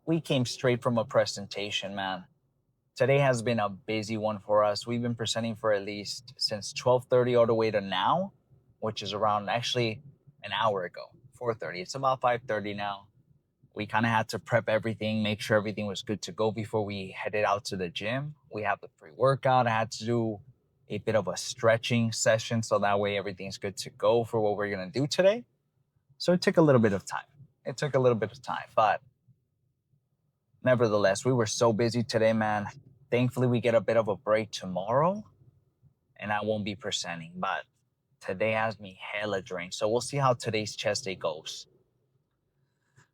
we came straight from a presentation, man. Today has been a busy one for us. We've been presenting for at least since 12:30 all the way to now, which is around actually an hour ago, 4:30. It's about 5:30 now. We kind of had to prep everything, make sure everything was good to go before we headed out to the gym. We have the pre-workout. I had to do a bit of a stretching session so that way everything's good to go for what we're going to do today. So it took a little bit of time. It took a little bit of time, but nevertheless, we were so busy today, man. Thankfully, we get a bit of a break tomorrow and I won't be presenting, but today has me hella drained. So we'll see how today's chest day goes.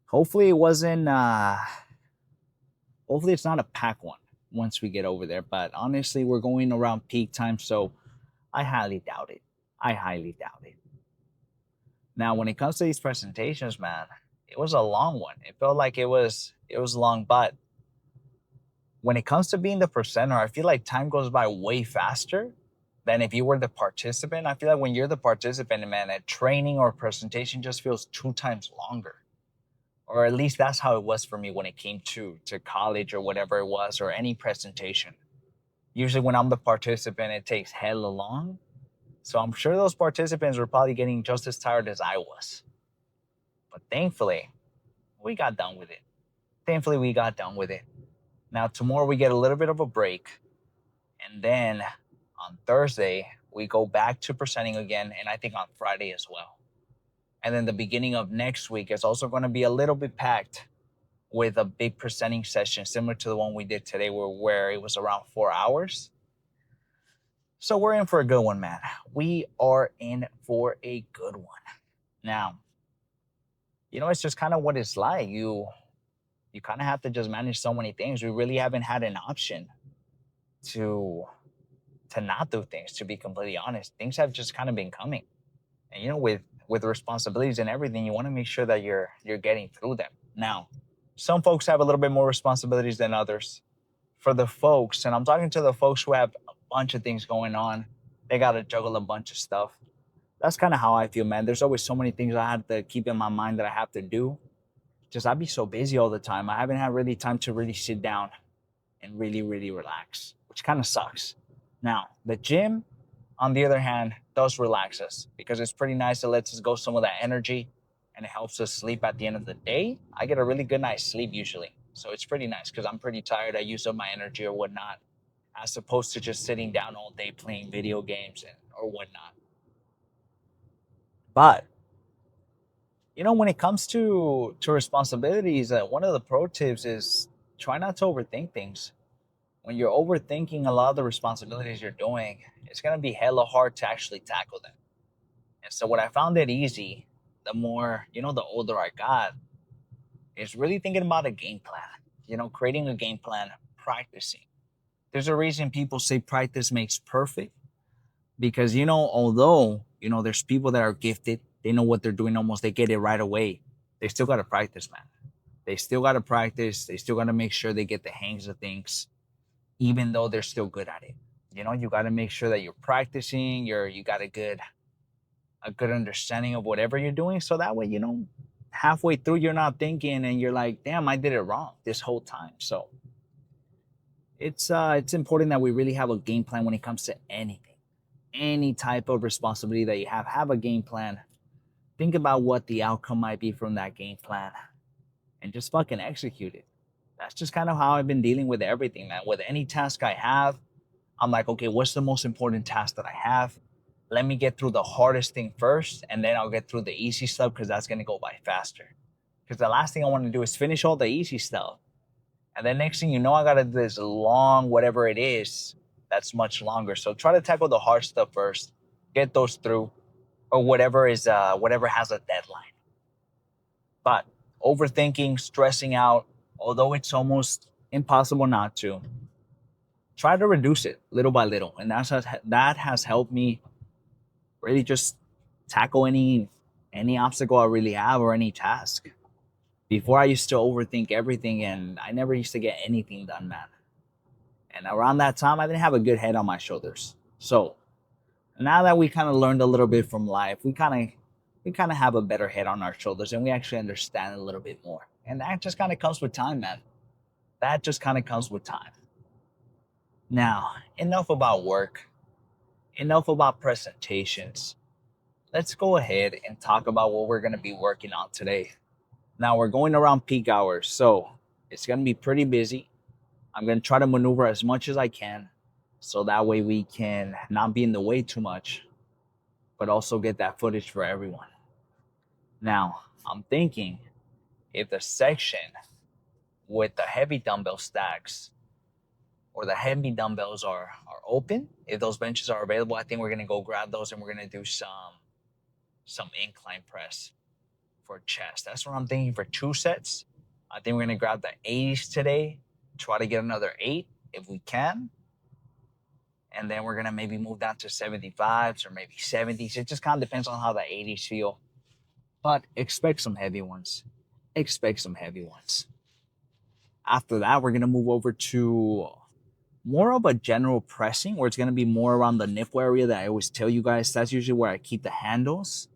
Hopefully it wasn't hopefully it's not a pack one once we get over there. But honestly, we're going around peak time, so I highly doubt it. I highly doubt it. Now, when it comes to these presentations, man, it was a long one. It felt like it was long, but when it comes to being the presenter, I feel like time goes by way faster than if you were the participant. I feel like when you're the participant, man, a training or presentation just feels 2 times longer. Or at least that's how it was for me when it came to college or whatever it was, or any presentation. Usually when I'm the participant, it takes hella long. So I'm sure those participants were probably getting just as tired as I was. But thankfully, we got done with it. Thankfully, we got done with it. Now, tomorrow we get a little bit of a break. And then on Thursday, we go back to presenting again. And I think on Friday as well. And then the beginning of next week is also going to be a little bit packed with a big presenting session similar to the one we did today, where it was around 4 hours. So we're in for a good one, man. We are in for a good one. Now, it's just kind of what it's like. You kind of have to just manage so many things. We really haven't had an option to not do things, to be completely honest. Things have just kind of been coming. And with responsibilities and everything, you want to make sure that you're getting through them. Now, some folks have a little bit more responsibilities than others. For the folks, and I'm talking to the folks who have a bunch of things going on, they got to juggle a bunch of stuff. That's kind of how I feel, man. There's always so many things I have to keep in my mind that I have to do. Just I'd be so busy all the time. I haven't had really time to really sit down and really, really relax, which kind of sucks. Now, the gym, on the other hand, does relax us because it's pretty nice. It lets us go some of that energy and it helps us sleep at the end of the day. I get a really good night's sleep usually. So it's pretty nice because I'm pretty tired. I use up my energy or whatnot, as opposed to just sitting down all day playing video games or whatnot. But when it comes to responsibilities, one of the pro tips is try not to overthink things. When you're overthinking a lot of the responsibilities you're doing, it's gonna be hella hard to actually tackle them. And so what I found it easy, the more, the older I got, is really thinking about a game plan. Creating a game plan, practicing. There's a reason people say practice makes perfect because, although, there's people that are gifted, they know what they're doing almost, they get it right away. They still got to practice, man. They still got to practice. They still got to make sure they get the hangs of things, even though they're still good at it. You got to make sure that you're practicing, you got a good understanding of whatever you're doing. So that way, halfway through, you're not thinking and you're like, damn, I did it wrong this whole time. So it's important that we really have a game plan when it comes to anything, any type of responsibility that you have a game plan. Think about what the outcome might be from that game plan and just fucking execute it. That's just kind of how I've been dealing with everything, man. With any task I have, I'm like, okay, what's the most important task that I have? Let me get through the hardest thing first, and then I'll get through the easy stuff because that's going to go by faster. Because the last thing I want to do is finish all the easy stuff. And then next thing you know, I got to do this long, whatever it is, that's much longer. So try to tackle the hard stuff first, get those through, or whatever has a deadline. But overthinking, stressing out, although it's almost impossible not to, try to reduce it little by little. And that has helped me really just tackle any obstacle I really have or any task. Before, I used to overthink everything and I never used to get anything done, man. And around that time, I didn't have a good head on my shoulders. So now that we kind of learned a little bit from life, we kind of have a better head on our shoulders and we actually understand a little bit more. And that just kind of comes with time, man. That just kind of comes with time. Now, enough about work, enough about presentations. Let's go ahead and talk about what we're going to be working on today. Now, we're going around peak hours, so it's going to be pretty busy. I'm going to try to maneuver as much as I can so that way we can not be in the way too much, but also get that footage for everyone. Now, I'm thinking if the section with the heavy dumbbell stacks or the heavy dumbbells are open, if those benches are available, I think we're gonna go grab those and we're gonna do some incline press for chest. That's what I'm thinking for 2 sets. I think we're gonna grab the 80s today, try to get another 8 if we can. And then we're gonna maybe move down to 75s or maybe 70s. It just kind of depends on how the 80s feel. But expect some heavy ones. Expect some heavy ones. After that, we're gonna move over to more of a general pressing where it's going to be more around the nipple area that I always tell you guys. That's usually where I keep the handles.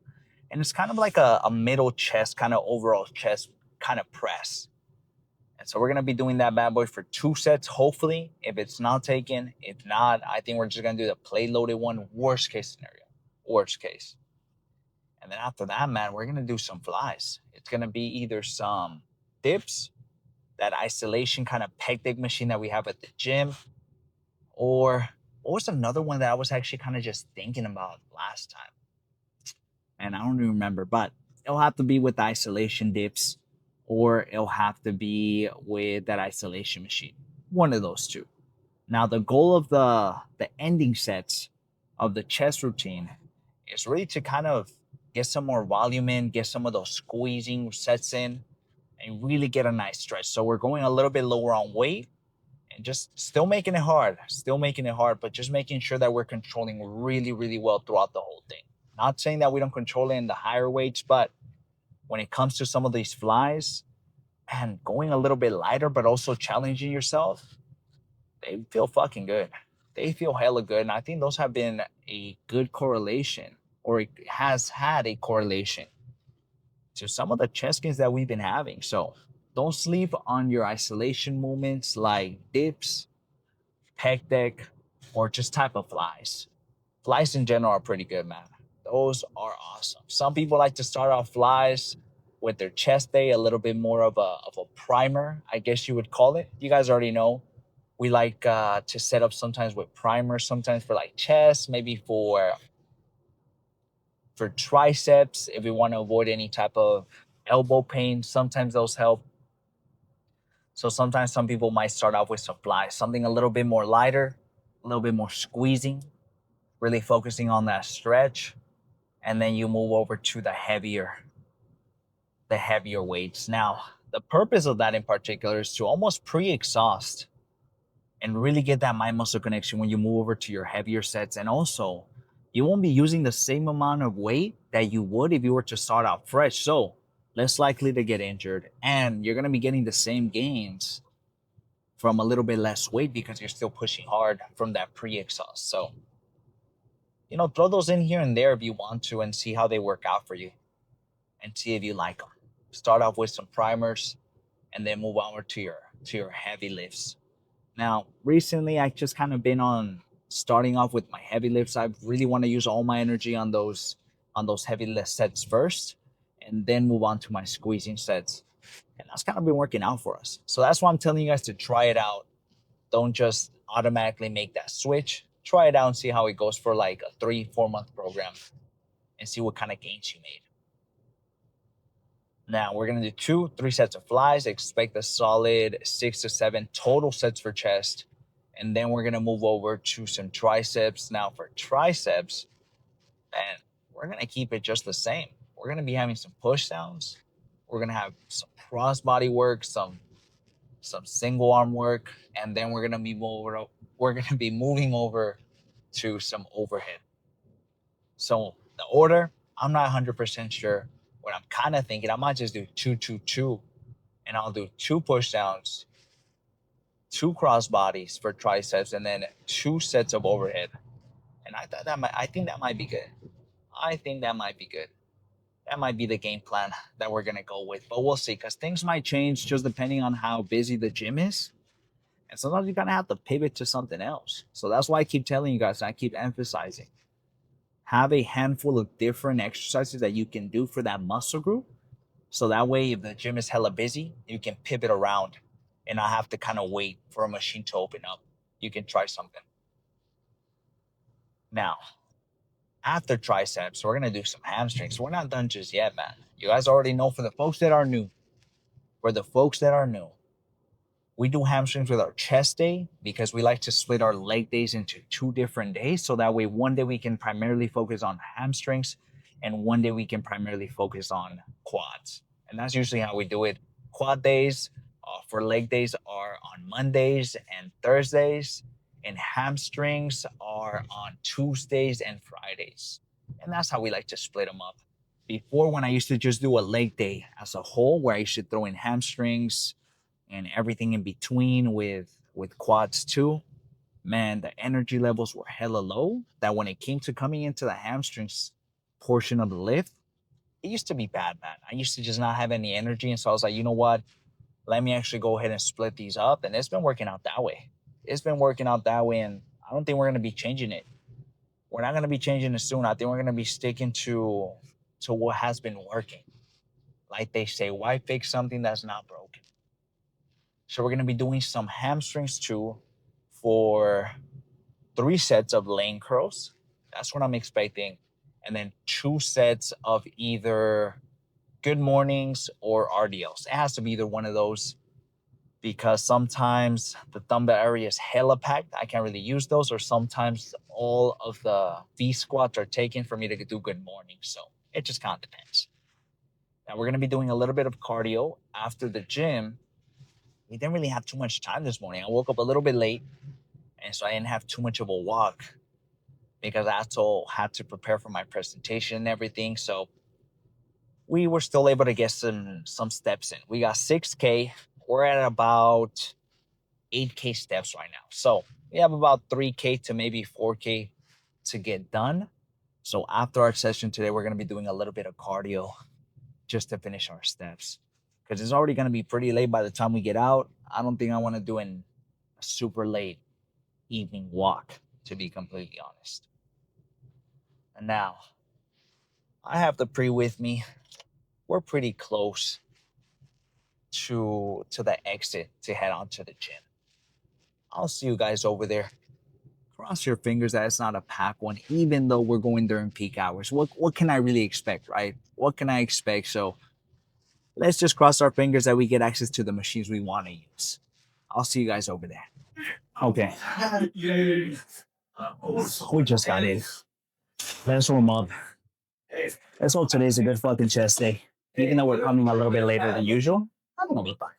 And it's kind of like a middle chest, kind of overall chest kind of press. And so we're going to be doing that bad boy for 2 sets, hopefully, if it's not taken. If not, I think we're just going to do the plate loaded one, worst case scenario. Worst case. And then after that, man, we're going to do some flies. It's going to be either some dips, that isolation kind of pec deck machine that we have at the gym, or what was another one that I was actually kind of just thinking about last time? And I don't even remember, but it'll have to be with the isolation dips or it'll have to be with that isolation machine. One of those two. Now, the goal of the ending sets of the chest routine is really to kind of get some more volume in, get some of those squeezing sets in, and really get a nice stretch. So we're going a little bit lower on weight, and just still making it hard, but just making sure that we're controlling really, really well throughout the whole thing. Not saying that we don't control it in the higher weights, but when it comes to some of these flies and going a little bit lighter, but also challenging yourself, they feel fucking good. They feel hella good. And I think those have been a good correlation, or it has had a correlation to some of the chest gains that we've been having. So don't sleep on your isolation movements like dips, pec deck, or just type of flies. Flies in general are pretty good, man. Those are awesome. Some people like to start off flies with their chest day, a little bit more of a primer, I guess you would call it. You guys already know. We like to set up sometimes with primers, sometimes for like chest, maybe for triceps, if we want to avoid any type of elbow pain. Sometimes those help. So sometimes some people might start off with some flies, something a little bit more lighter, a little bit more squeezing, really focusing on that stretch. And then you move over to the heavier weights. Now, the purpose of that in particular is to almost pre-exhaust and really get that mind muscle connection when you move over to your heavier sets. And also, you won't be using the same amount of weight that you would if you were to start out fresh. So, less likely to get injured. And you're going to be getting the same gains from a little bit less weight because you're still pushing hard from that pre-exhaust. So, throw those in here and there if you want to and see how they work out for you and see if you like them. Start off with some primers and then move over to your heavy lifts. Now, recently I just kind of been on starting off with my heavy lifts. I really want to use all my energy on those heavy lift sets first and then move on to my squeezing sets. And that's kind of been working out for us. So that's why I'm telling you guys to try it out. Don't just automatically make that switch. Try it out and see how it goes for like a 3-4 month program and see what kind of gains you made. Now we're gonna do 3 sets of flies. Expect a solid 6 to 7 total sets for chest. And then we're gonna move over to some triceps. Now for triceps, man, we're gonna keep it just the same. We're gonna be having some push downs. We're gonna have some cross body work, some single arm work, and then we're gonna be moving over to some overhead. So the order, I'm not 100% sure. What I'm kind of thinking, I might just do 2-2-2, and I'll do 2 push downs, 2 cross bodies for triceps, and then 2 sets of overhead. And I think that might be good. I think that might be good. That might be the game plan that we're gonna go with, but we'll see because things might change just depending on how busy the gym is. And sometimes you kind of have to pivot to something else. So that's why I keep telling you guys, and I keep emphasizing, have a handful of different exercises that you can do for that muscle group. So that way, if the gym is hella busy, you can pivot around and not have to kind of wait for a machine to open up. You can try something. Now, after triceps, we're going to do some hamstrings. We're not done just yet, man. You guys already know for the folks that are new, for the folks that are new, we do hamstrings with our chest day because we like to split our leg days into 2 different days. So that way, one day we can primarily focus on hamstrings and one day we can primarily focus on quads. And that's usually how we do it. Quad days for leg days are on Mondays and Thursdays, and hamstrings are on Tuesdays and Fridays. And that's how we like to split them up. Before, when I used to just do a leg day as a whole, where I used to throw in hamstrings, and everything in between with quads too, man, the energy levels were hella low. That when it came to coming into the hamstrings portion of the lift, it used to be bad, man. I used to just not have any energy, and so I was like, you know what? Let me actually go ahead and split these up, and it's been working out that way. It's been working out that way, and I don't think we're gonna be changing it. We're not gonna be changing it soon. I think we're gonna be sticking to what has been working. Like they say, why fix something that's not broken? So we're going to be doing some hamstrings too for 3 sets of lane curls. That's what I'm expecting. And then 2 sets of either good mornings or RDLs. It has to be either one of those because sometimes the dumbbell area is hella packed. I can't really use those, or sometimes all of the V squats are taken for me to do good mornings. So it just kind of depends. Now we're going to be doing a little bit of cardio after the gym. We didn't really have too much time this morning. I woke up a little bit late, and so I didn't have too much of a walk because I also had to prepare for my presentation and everything. So we were still able to get some steps in. We got 6K. We're at about 8K steps right now. So we have about 3K to maybe 4K to get done. So after our session today, we're going to be doing a little bit of cardio just to finish our steps because it's already going to be pretty late by the time we get out. I don't think I want to do a super late evening walk, to be completely honest. And now I have the pre with me. We're pretty close to the exit to head on to the gym. I'll see you guys over there. Cross your fingers that it's not a packed one, even though we're going during peak hours. What can I really expect, right? What can I expect? So let's just cross our fingers that we get access to the machines we want to use. I'll see you guys over there. Okay. We just got in. Let's warm up. Let's hope today's a good fucking chest day. Even though we're coming a little bit later than usual, I'm gonna be fine.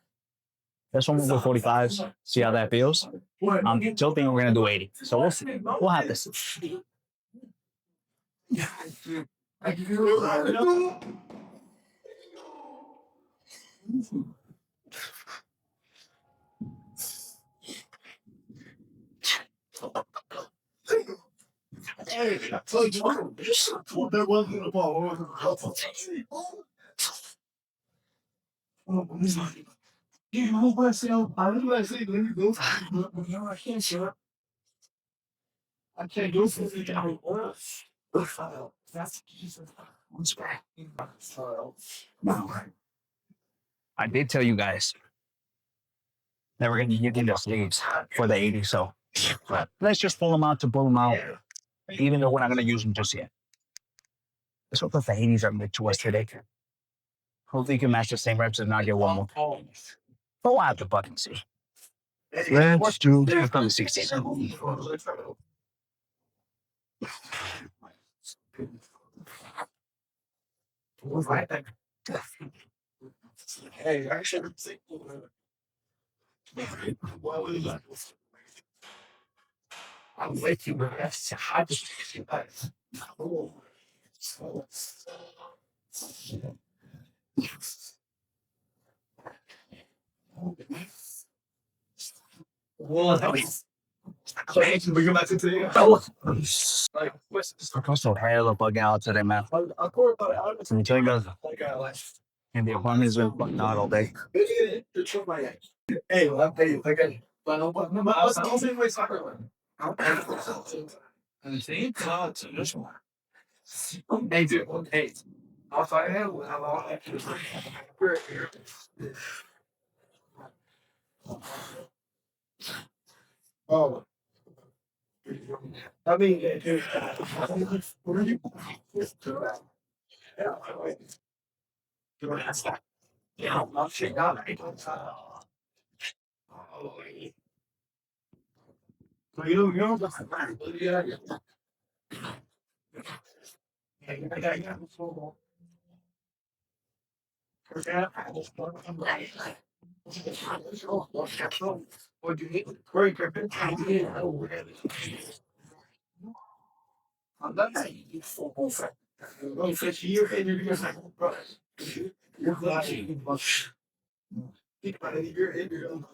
Let's warm up with 45s, see how that feels. I'm still thinking we're gonna do 80. So we'll see. We'll have to see. I did tell you guys that we're going to be using the sleeves for the 80. So let's just pull them out to pull them out, even though we're not going to use them just yet. Let's hope that the 80s are good to us today. Hopefully, you can match the same reps and not get one more. But we'll have to fucking see. Let's do the 16. Hey, actually, I'm with you, man. I just, We go back to today. Oh. Like, I'm so hella bug out today, man. Let me tell you guys. And the apartment has been fucking out all day. Hey, okay. I'll say my soccer. And see, hey, dude, hey. I'll find out how long. Oh, I mean, what are you? Yeah, I'm shit down. So you know, yeah, what do you need? Very good. I'm not saying you full fat. Well, if you're in your you're flashing. Think about it, you're in your own.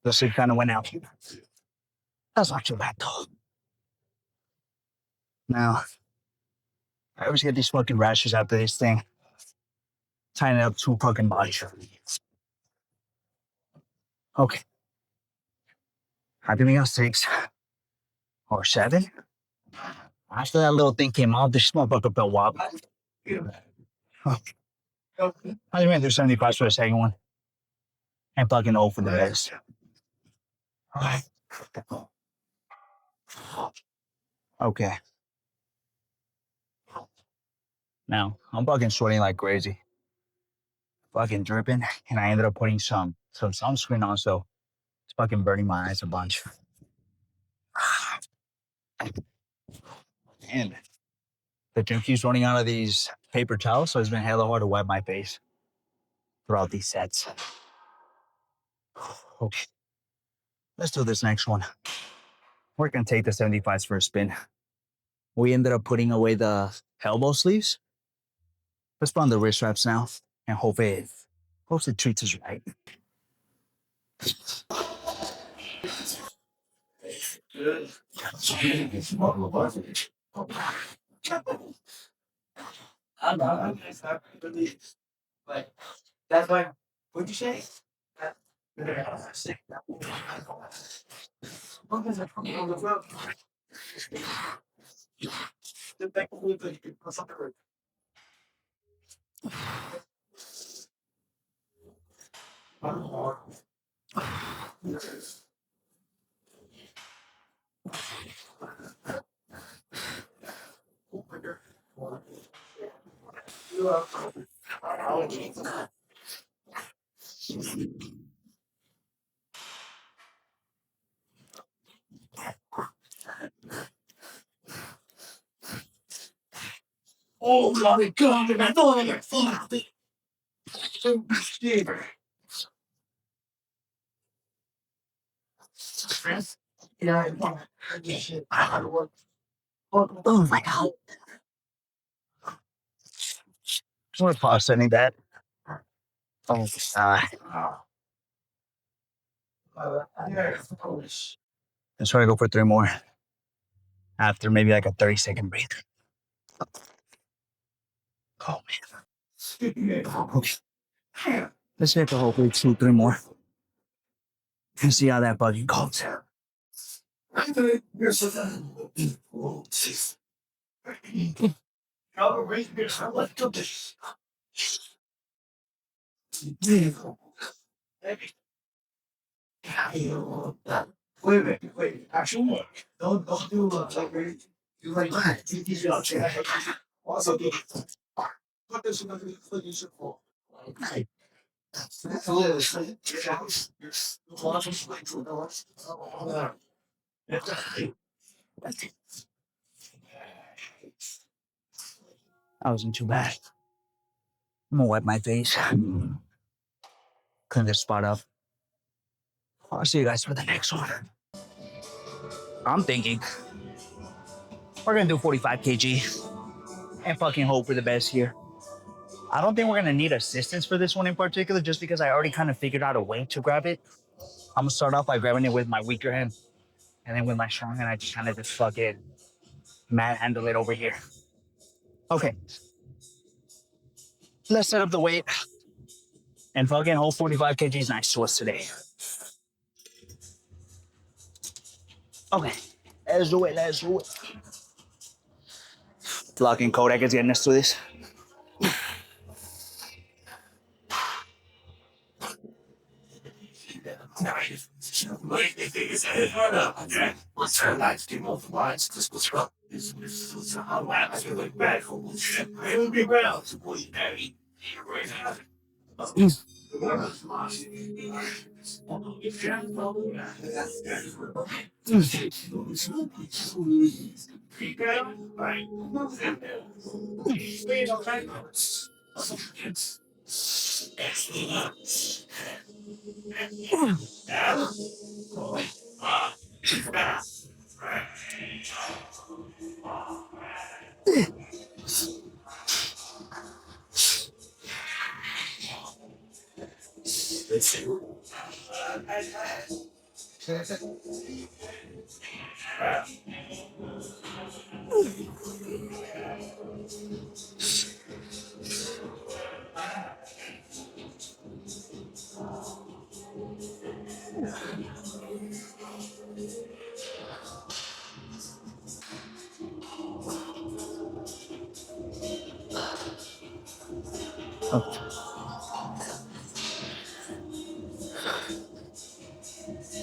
The sleep kind of went out. That's not too bad though. Now, I always get these fucking rashes after this thing. Tying it up too fucking much. Okay. I think we got 6 or 7. After that little thing came out, this motherfucker felt wild. Huh. I didn't do 75 for the second one. And fucking 0 for the rest. Alright. Okay. Now, I'm fucking sweating like crazy. Fucking dripping. And I ended up putting some sunscreen on, so it's fucking burning my eyes a bunch. And the gym keeps running out of these paper towels, so it's been hella hard to wipe my face throughout these sets. Okay. Let's do this next one. We're gonna take the 75s for a spin. We ended up putting away the elbow sleeves. Let's put on the wrist wraps now and hope it treats us right. Like, that's why, what'd you say? Oh my god, I thought I fucked it. Yeah, oh my god. Just want to pause sending that. Oh, let's try to go for 3 more after maybe like a 30-second breathe. Oh man. Okay. Let's hit the hopefully 2, 3 more and see how that buggy goes. Wait. Actually, don't do you like that. Also, put this in the user for. That wasn't too bad. I'm gonna wipe my face. Clean this spot up. I'll see you guys for the next one. I'm thinking we're gonna do 45 kg. and fucking hope for the best here. I don't think we're gonna need assistance for this one in particular, just because I already kind of figured out a way to grab it. I'm gonna start off by grabbing it with my weaker hand, and then with my strong hand, I just kind of just fucking manhandle it over here. Okay. Let's set up the weight and fucking hold 45 kgs nice to us today. Okay. Let's do it. Let's do it. Fucking Kodak is getting us through this.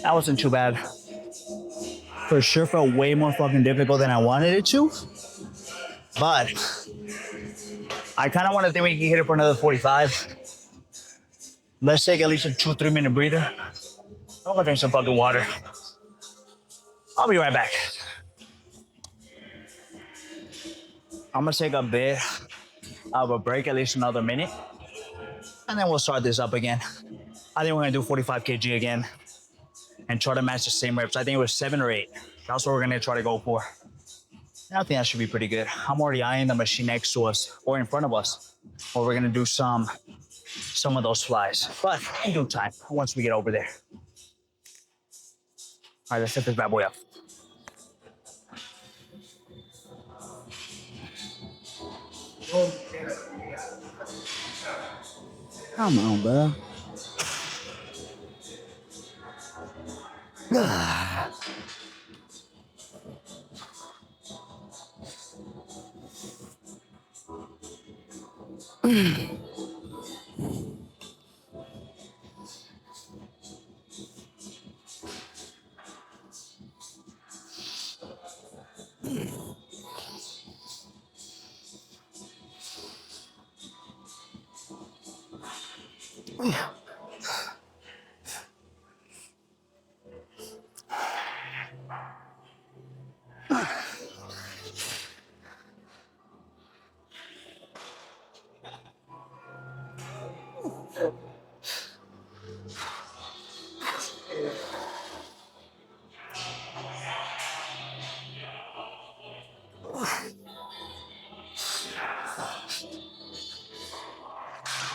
That wasn't too bad. For sure felt way more fucking difficult than I wanted it to. But I kind of want to think we can hit it for another 45. Let's take at least a 2-3 minute breather. I'm gonna drink some fucking water. I'll be right back. I'm gonna take a bit of a break, at least another minute. And then we'll start this up again. I think we're gonna do 45 kg again and try to match the same reps. I think it was 7 or 8. That's what we're gonna try to go for. And I think that should be pretty good. I'm already eyeing the machine next to us or in front of us, or we're gonna do some of those flies, but in due time, once we get over there. All right, let's set this bad boy up. Come on, bro.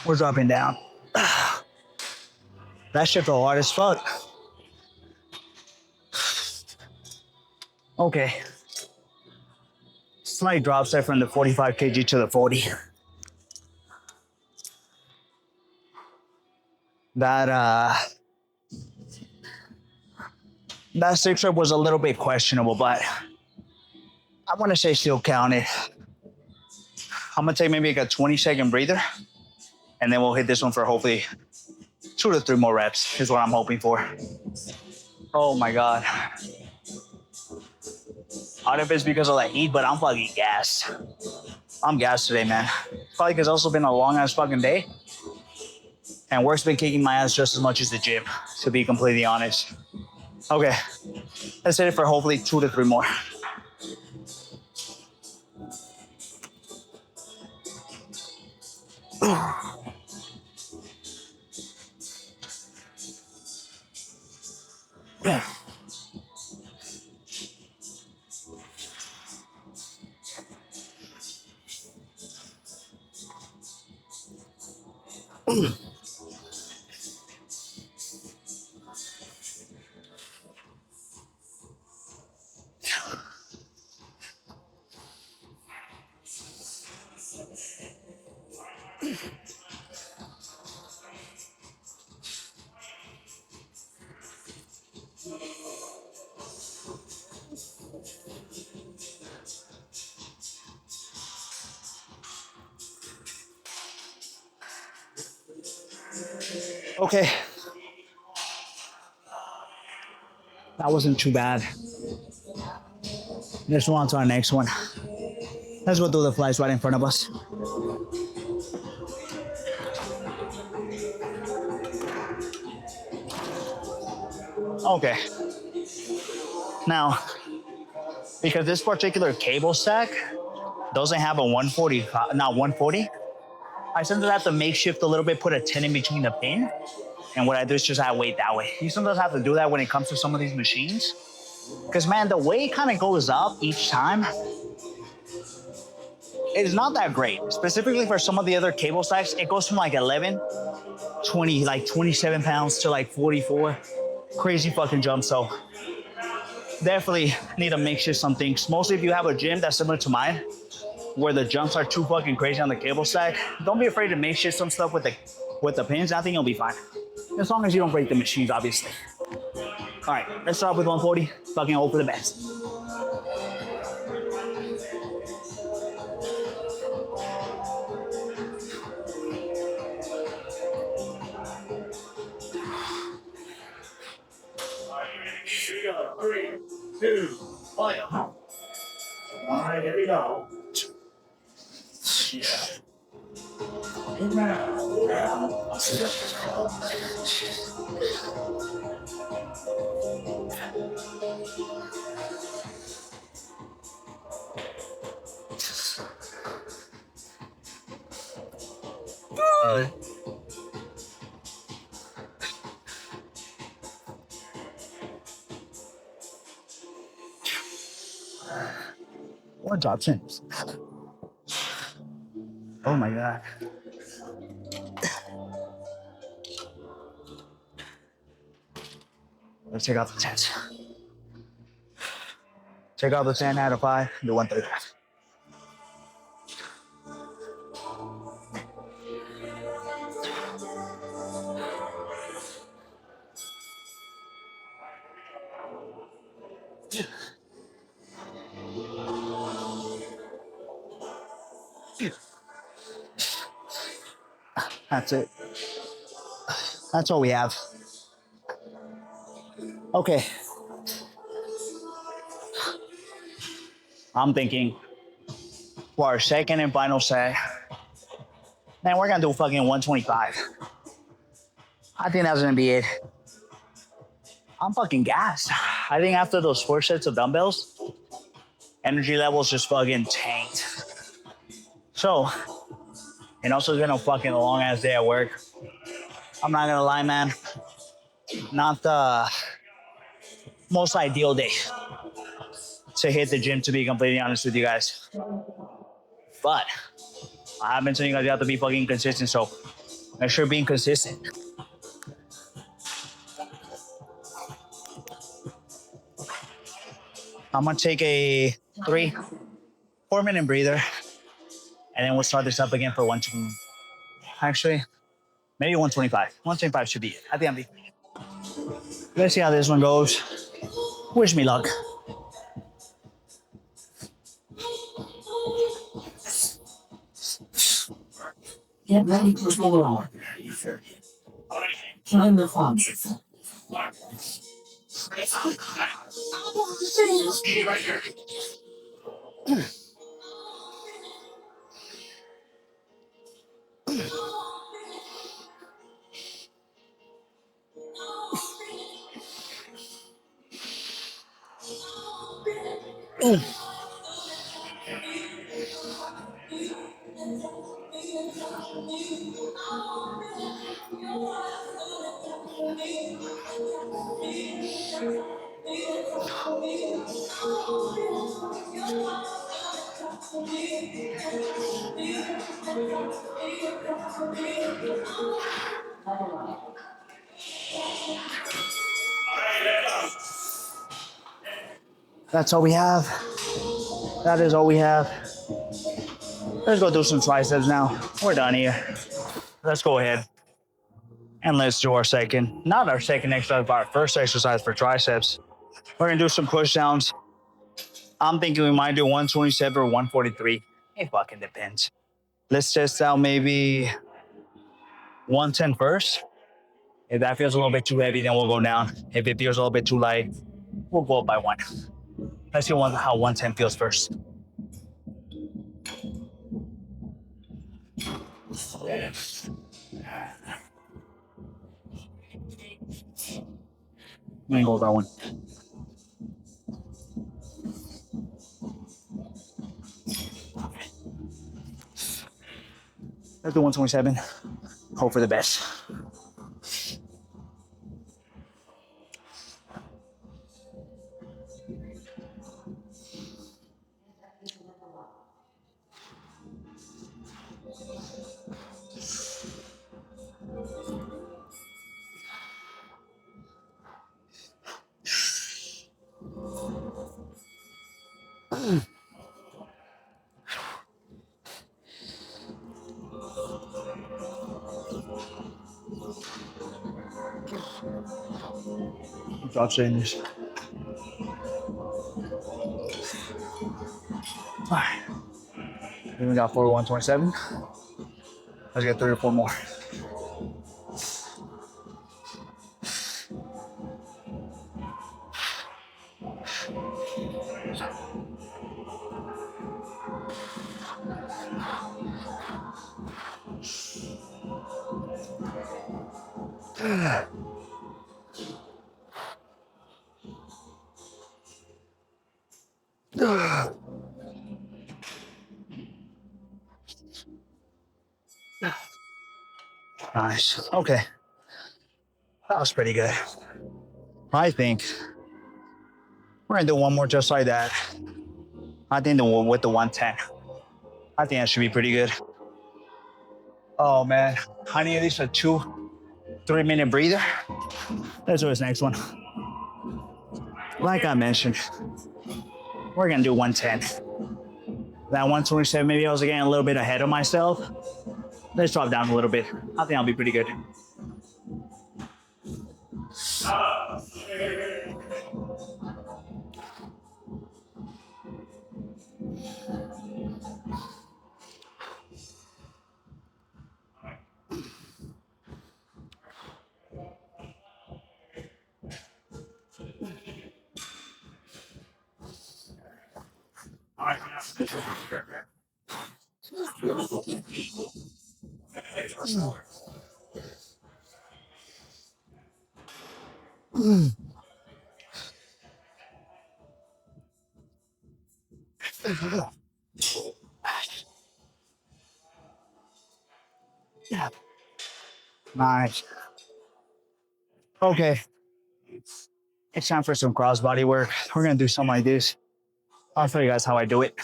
We're dropping down. That shit felt hard as fuck. Okay. Slight drop set from the 45 kg to the 40. That 6 rep was a little bit questionable, but I want to say still counted. I'm gonna take maybe like a 20-second breather, and then we'll hit this one for hopefully 2 to 3 more reps is what I'm hoping for. Oh my God. I don't know if it's because of the heat, but I'm fucking gassed. I'm gassed today, man. Probably because it's also been a long ass fucking day. And work's been kicking my ass just as much as the gym, to be completely honest. Okay, let's hit it for hopefully 2 to 3 more. Yeah. Okay. That wasn't too bad. Let's move on to our next one. Let's go do the flies right in front of us. Okay. Now, because this particular cable stack doesn't have a 145, not 140, I sometimes have to makeshift a little bit, put a 10 in between the pin. And what I do is just add weight that way. You sometimes have to do that when it comes to some of these machines. Because, man, the way it kind of goes up each time, it's not that great. Specifically for some of the other cable stacks, it goes from like 11, 20, like 27 pounds to like 44. Crazy fucking jump. So definitely need to make sure some things. Mostly if you have a gym that's similar to mine, where the jumps are too fucking crazy on the cable stack, don't be afraid to make shit some stuff with the pins. I think you'll be fine. As long as you don't break the machines, obviously. All right, let's start with 140. Fucking hope for the best. Three, two, one. All right, here we go. Yeah. What options? Oh my god. Let's take out the 10s. Take out the 10 out of 5, do 135. That's it. That's all we have. Okay. I'm thinking for our second and final set, man, we're gonna do fucking 125. I think that's gonna be it. I'm fucking gassed. I think after those 4 sets of dumbbells, energy levels just fucking tanked. So, and also it's been a fucking long ass day at work. I'm not gonna lie, man. Not the most ideal day to hit the gym, to be completely honest with you guys. But I have been telling you guys you have to be fucking consistent, so make sure being consistent. I'm gonna take a 3-4 minute breather, and then we'll start this up again for actually, maybe 125. 125 should be it. I think I'm be. Let's see how this one goes. Wish me luck. Get ready for full hour. Time the function. Right here. That's all we have. That is all we have. Let's go do some triceps now. We're done here. Let's go ahead and let's do our second, not our second exercise, but our first exercise for triceps. We're gonna do some push downs. I'm thinking we might do 127 or 143. It fucking depends. Let's test out maybe 110 first. If that feels a little bit too heavy, then we'll go down. If it feels a little bit too light, we'll go up by one. Let's see how 110 feels first. I'm gonna go with that one. Let's do 127. Hope for the best. Drop shoulders. All right. Then we got 4 127. Let's get 3 or 4 more. Nice. Okay. That was pretty good. I think we're gonna do one more just like that. I think the one with the 110. I think that should be pretty good. Oh man, I need at least a 2-3 minute breather. Let's do this next one. Like I mentioned, we're gonna do 110. That 127, maybe I was getting a little bit ahead of myself. Let's drop down a little bit. I think I'll be pretty good. All right. Yeah. Nice. Okay. It's time for some crossbody work. We're gonna do something like this. I'll show you guys how I do it.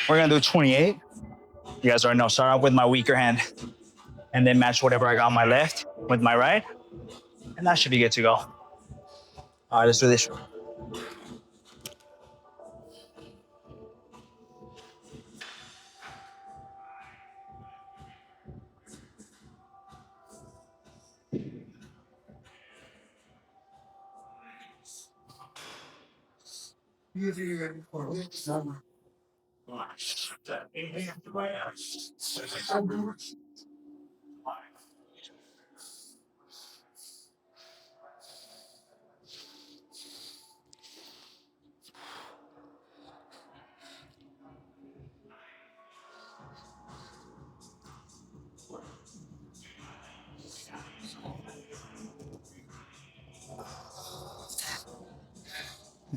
We're gonna do 28. You guys already know. Start out with my weaker hand, and then match whatever I got on my left with my right, and that should be good to go. All right, let's do this.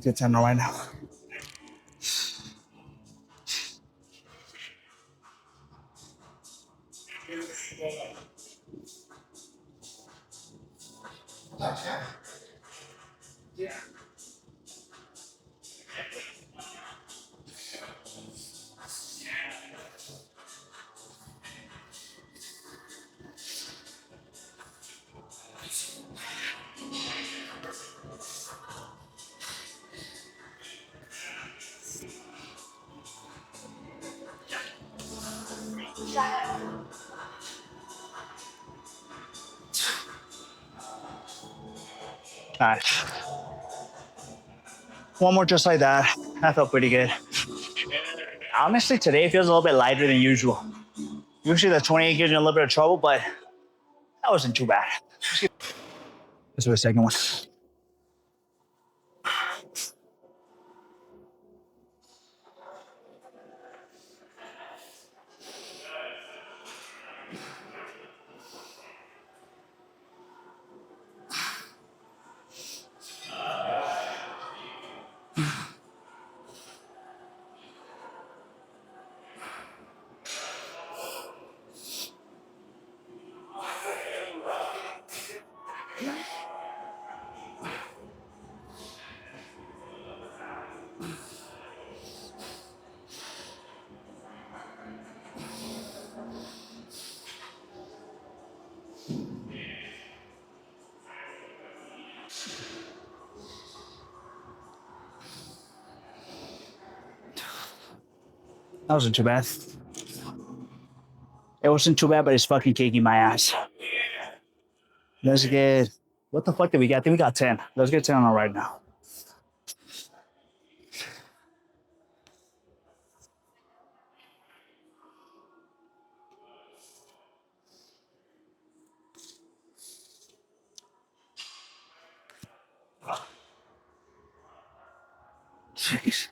Good time right now. right. One more just like that. That felt pretty good. Honestly, today feels a little bit lighter than usual. Usually the 28 gives me a little bit of trouble, but that wasn't too bad. Let's do the second one. That wasn't too bad. It wasn't too bad, but it's fucking kicking my ass. Let's get, what the fuck did we get? I think we got 10. Let's get 10 on right now. Jeez.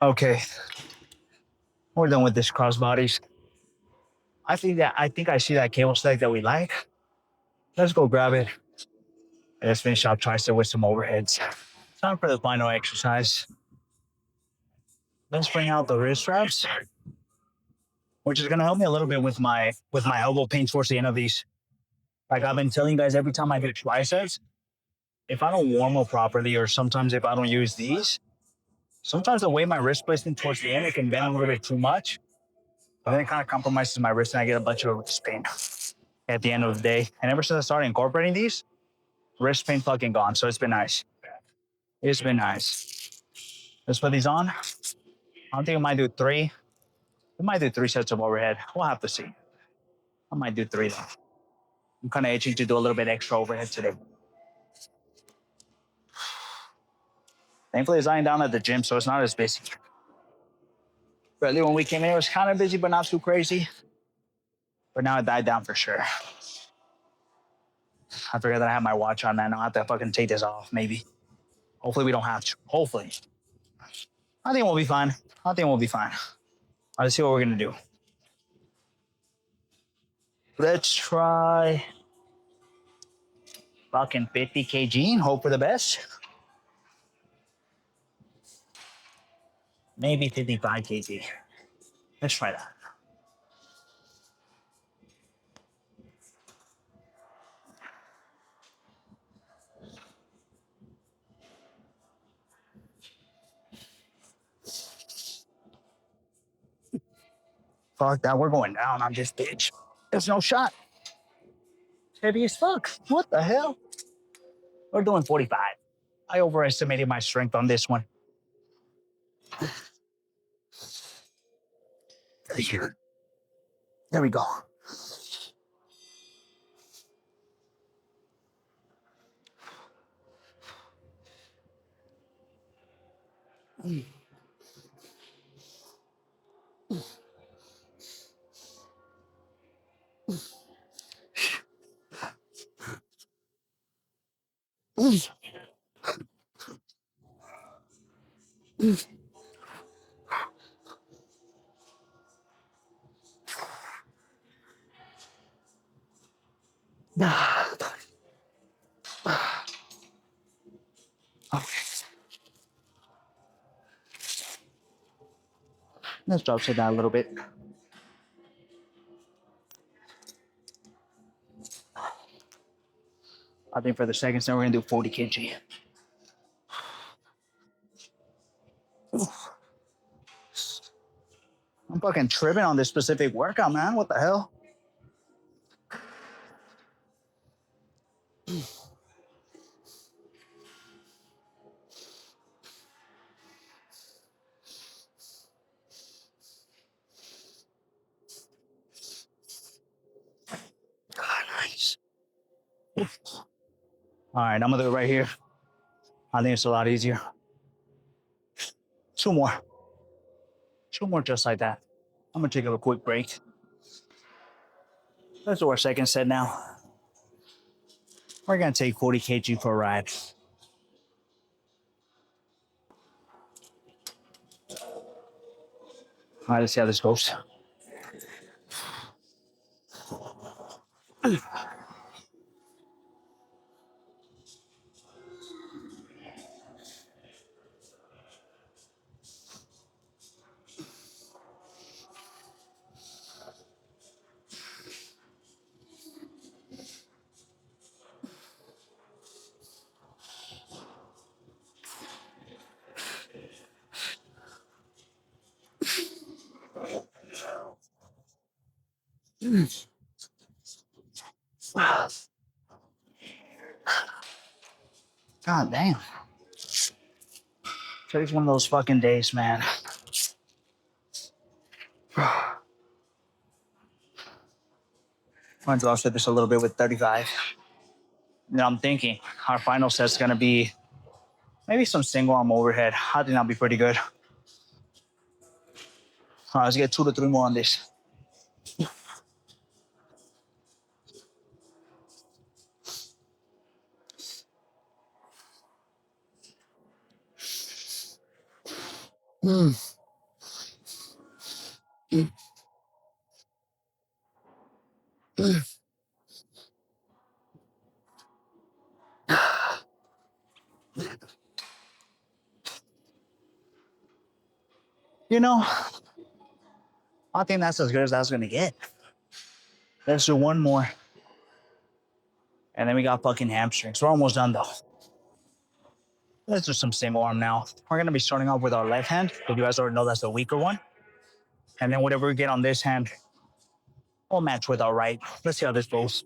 Okay. We're done with this crossbodies. I think I see that cable stack that we like. Let's go grab it. And let's finish our tricep with some overheads. Time for the final exercise. Let's bring out the wrist straps, which is gonna help me a little bit with my elbow pain towards the end of these. Like I've been telling you guys, every time I do triceps, if I don't warm up properly, or sometimes if I don't use these, sometimes the way my wrist placement towards the end, it can bend a little bit too much. But then it kind of compromises my wrist and I get a bunch of wrist pain at the end of the day. And ever since I started incorporating these, wrist pain fucking gone. So it's been nice. It's been nice. Let's put these on. I don't think we might do three. We might do 3 sets of overhead. We'll have to see. I might do 3 though. I'm kind of itching to do a little bit extra overhead today. Thankfully, it's lying down at the gym, so it's not as busy. Earlier when we came in, it was kind of busy, but not too crazy. But now it died down for sure. I forgot that I have my watch on, man. I'll have to fucking take this off, maybe. Hopefully we don't have to. Hopefully. I think we'll be fine. I think we'll be fine. Let's see what we're gonna do. Let's try fucking 50 kg and hope for the best. Maybe 55 kg. Let's try that. Fuck that, we're going down on this bitch. There's no shot. It's heavy as fuck. What the hell? We're doing 45. I overestimated my strength on this one. There we go. Okay. Let's drop it down a little bit. I think for the second set, we're gonna do 40 kg. I'm fucking tripping on this specific workout, man. What the hell? All right, I'm gonna do it right here. I think it's a lot easier. Two more. Two more just like that. I'm gonna take a quick break. Let's do our second set now. We're gonna take 40 kg for a ride. All right, let's see how this goes. God damn. Today's one of those fucking days, man. I'm going to offset this a little bit with 35. Now I'm thinking our final set's gonna be maybe some single arm overhead. I think that'll be pretty good. All right, let's get 2 to 3 more on this. You know, I think that's as good as that's gonna get. Let's do one more. And then we got fucking hamstrings. We're almost done though. Let's do some single arm now. We're gonna be starting off with our left hand, because you guys already know that's the weaker one. And then whatever we get on this hand, we'll match with our right. Let's see how this goes.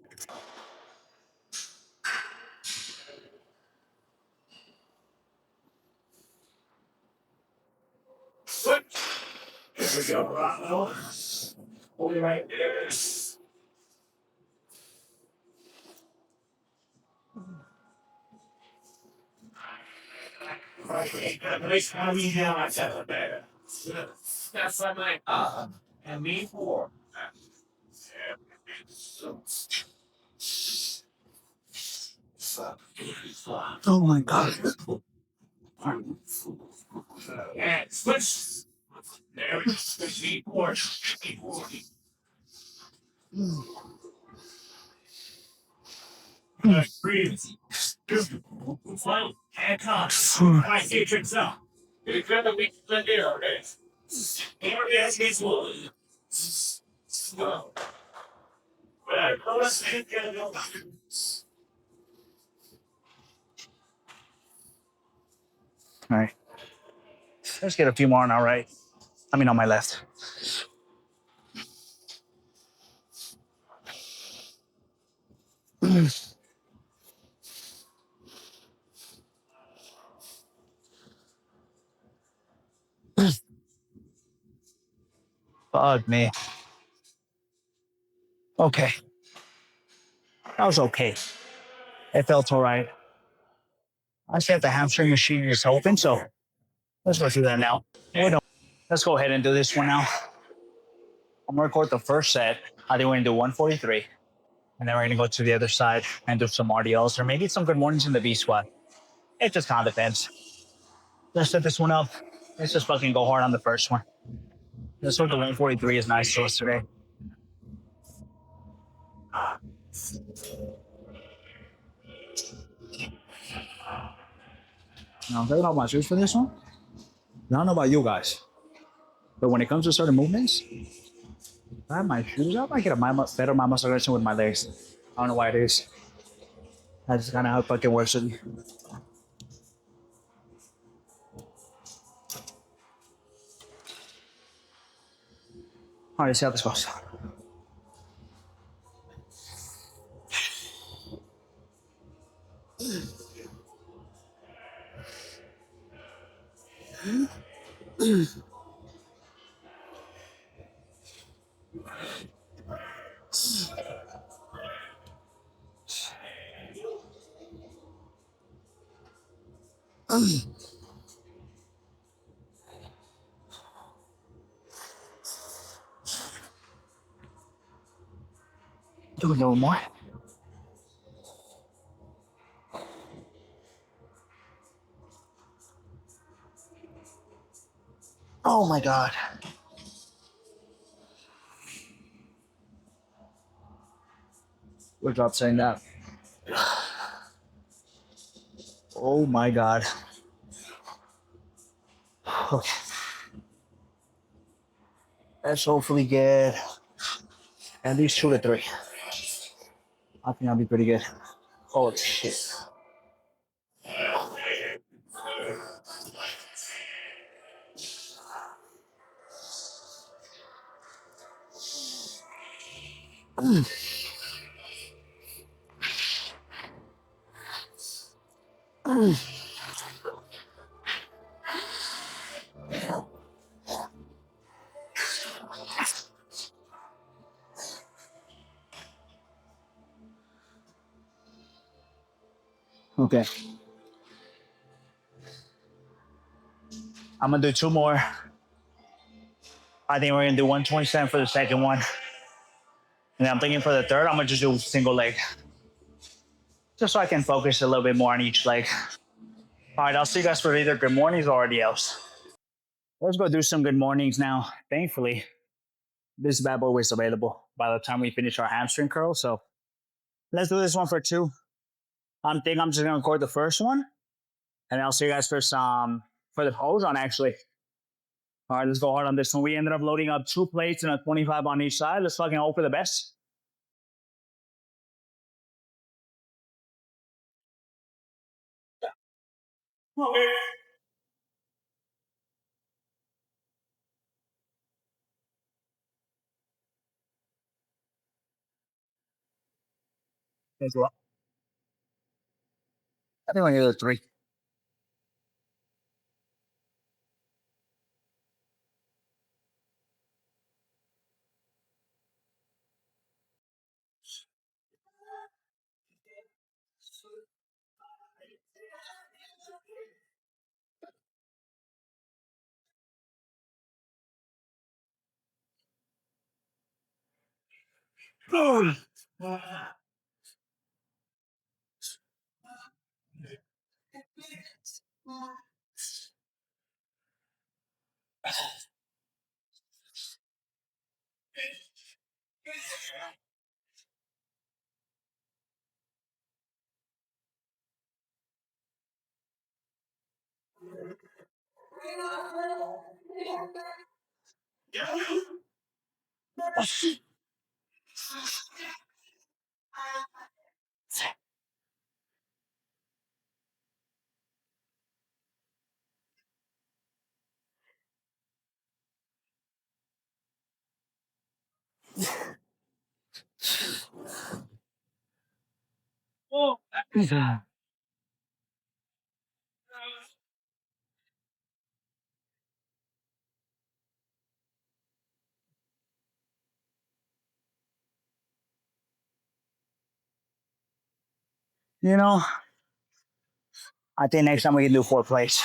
Here we go. Hold it right there. Right. Nice having you on that better. That's like and me for. Oh my god. And switch. There it is. The sheet porch. Breathe. Float. And toss. I see tricks out. It's gonna be the air. Here is his wood. Slow. Let's get it. All right. Let's get a few more on our right. I mean on my left. Fuck me. Okay. That was okay. It felt all right. I said the hamstring machine is open, so let's go through that now. Let's go ahead and do this one now. I'm gonna record the first set. I think we're gonna do 143. And then we're gonna go to the other side and do some RDLs or maybe some good mornings in the B squat. It just kind of depends. Let's set this one up. Let's just fucking go hard on the first one. This one, the 143 is nice to us today. Now, I'm taking off my shoes for this one. I don't know about you guys, but when it comes to certain movements, I have my shoes up. I get a better muscle connection with my legs. I don't know why it is. That's just kind of how it fucking works with me. All right, let's see how this goes. Do a little more. Oh my God. We're drop saying that. Oh my God. Okay. Let's hopefully get at least 2 to 3. I think I'll be pretty good. Holy shit. Okay. I'm gonna do 2 more. I think we're gonna do 127 for the second one. And I'm thinking for the third, I'm gonna just do single leg. Just so I can focus a little bit more on each leg. All right, I'll see you guys for either good mornings or already else. Let's go do some good mornings now. Thankfully, this bad boy was available by the time we finish our hamstring curl. So let's do this one for 2. I'm just gonna record the first one, and I'll see you guys for the pose on actually. All right, let's go hard on this one. We ended up loading up 2 plates and a 25 on each side. Let's fucking hope for the best. Okay. Thanks a lot. I think I hear the 3. You know, I think next time we can do 4 plates.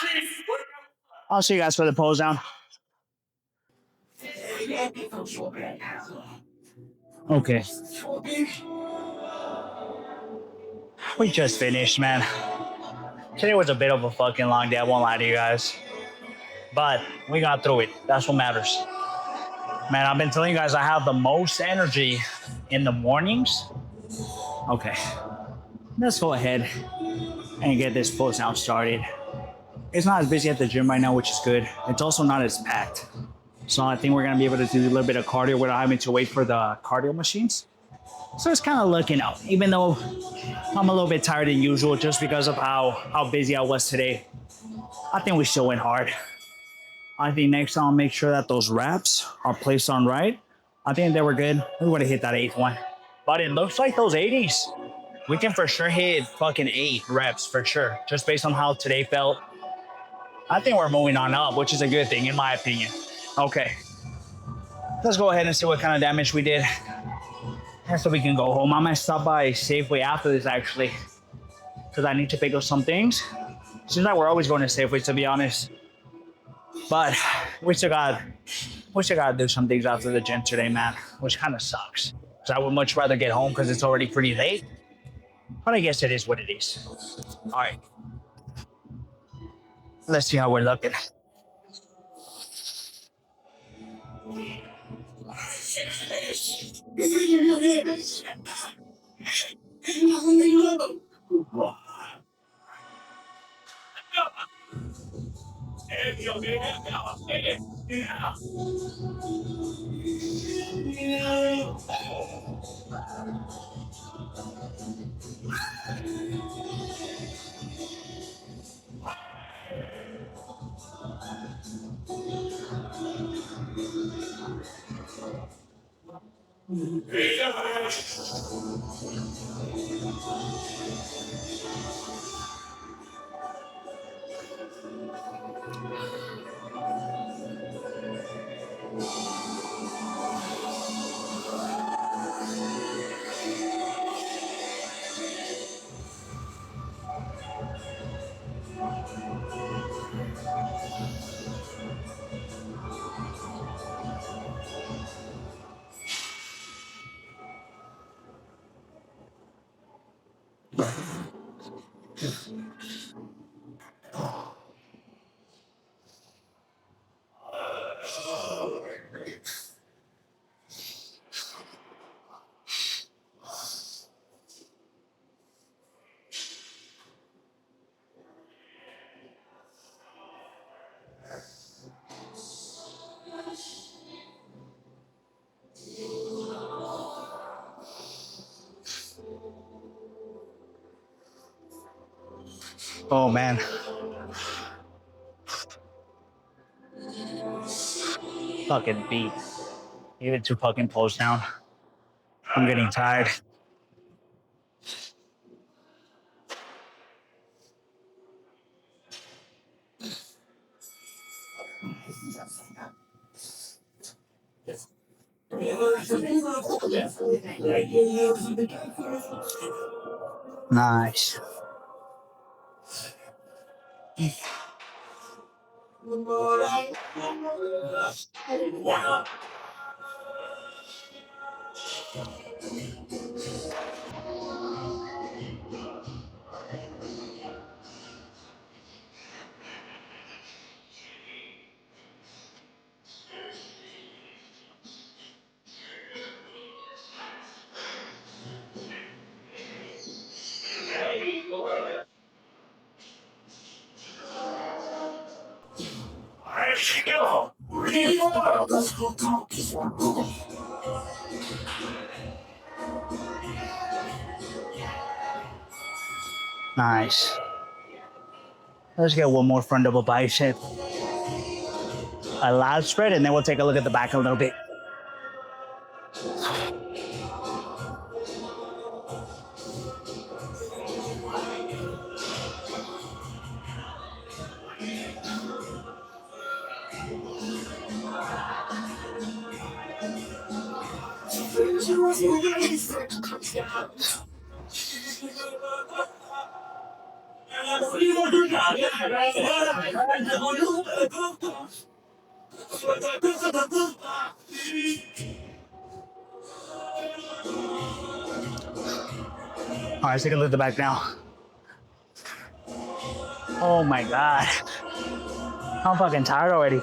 I'll see you guys for the pose down. Okay. We just finished, man. Today was a bit of a fucking long day, I won't lie to you guys. But we got through it. That's what matters. Man, I've been telling you guys I have the most energy in the mornings. Okay. Let's go ahead and get this pose down started. It's not as busy at the gym right now, which is good. It's also not as packed. So I think we're gonna be able to do a little bit of cardio without having to wait for the cardio machines. So it's kind of looking out, even though I'm a little bit tired than usual just because of how busy I was today. I think we still went hard. I think next time I'll make sure that those reps are placed on right. I think they were good. We would have hit that 8th one. But it looks like those 80s, we can for sure hit fucking 8 reps for sure, just based on how today felt. I think we're moving on up, which is a good thing in my opinion. Okay. Let's go ahead and see what kind of damage we did. And so we can go home. I might stop by Safeway after this actually, because I need to pick up some things. Seems like we're always going to Safeway, to be honest. But we still got to do some things after the gym today, man, which kind of sucks. So I would much rather get home because it's already pretty late. But I guess it is what it is. All right. Let's see how we're looking. Oh, man. Fucking beat. Even 2 fucking pulls down. I'm getting tired. Nice. Nice. Let's get one more front double bicep. A loud spread, and then we'll take a look at the back a little bit. All right, let's take a look at the back now. Oh my God. I'm fucking tired already.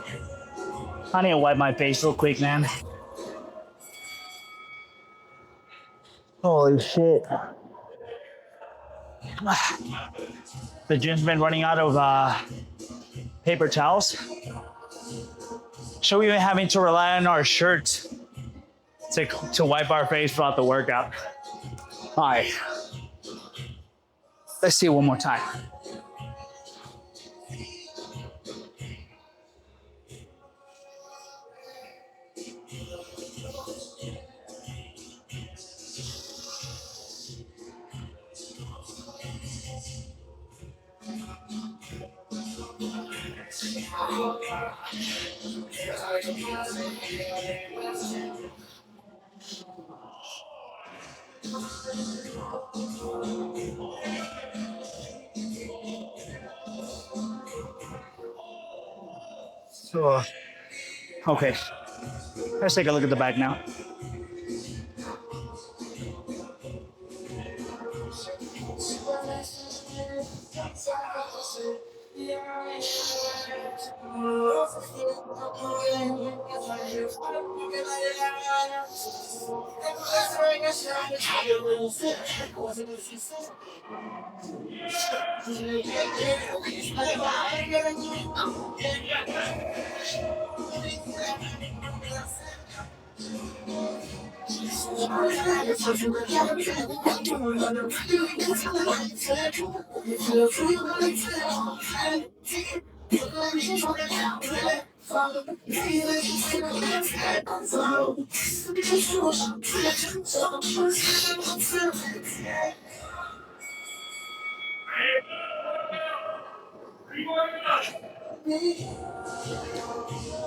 I need to wipe my face real quick, man. Holy shit. The gym's been running out of paper towels. So we've been having to rely on our shirts to wipe our face throughout the workout. All right. Let's see it one more time. So, okay, let's take a look at the back now.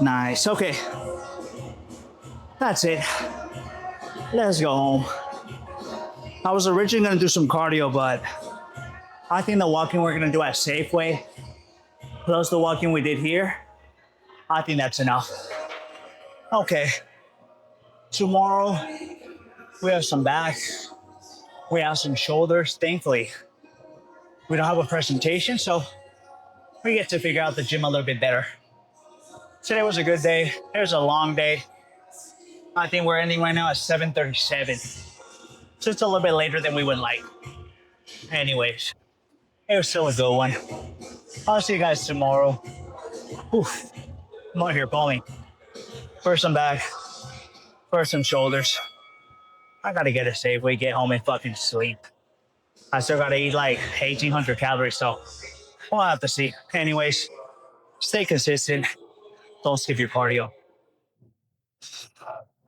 Nice. Okay. That's it. Let's go home. I was originally going to do some cardio, but I think the walking we're going to do at Safeway, plus the walking we did here, I think that's enough. Okay. Tomorrow, we have some back. We have some shoulders. Thankfully, we don't have a presentation, so we get to figure out the gym a little bit better. Today was a good day. It was a long day. I think we're ending right now at 7:37. So it's a little bit later than we would like. Anyways, it was still a good one. I'll see you guys tomorrow. Oof. I'm out here pulling. First some back, first some shoulders. I gotta get a Safeway, get home and fucking sleep. I still gotta eat like 1,800 calories, so we'll have to see. Anyways, stay consistent. Don't skip your cardio.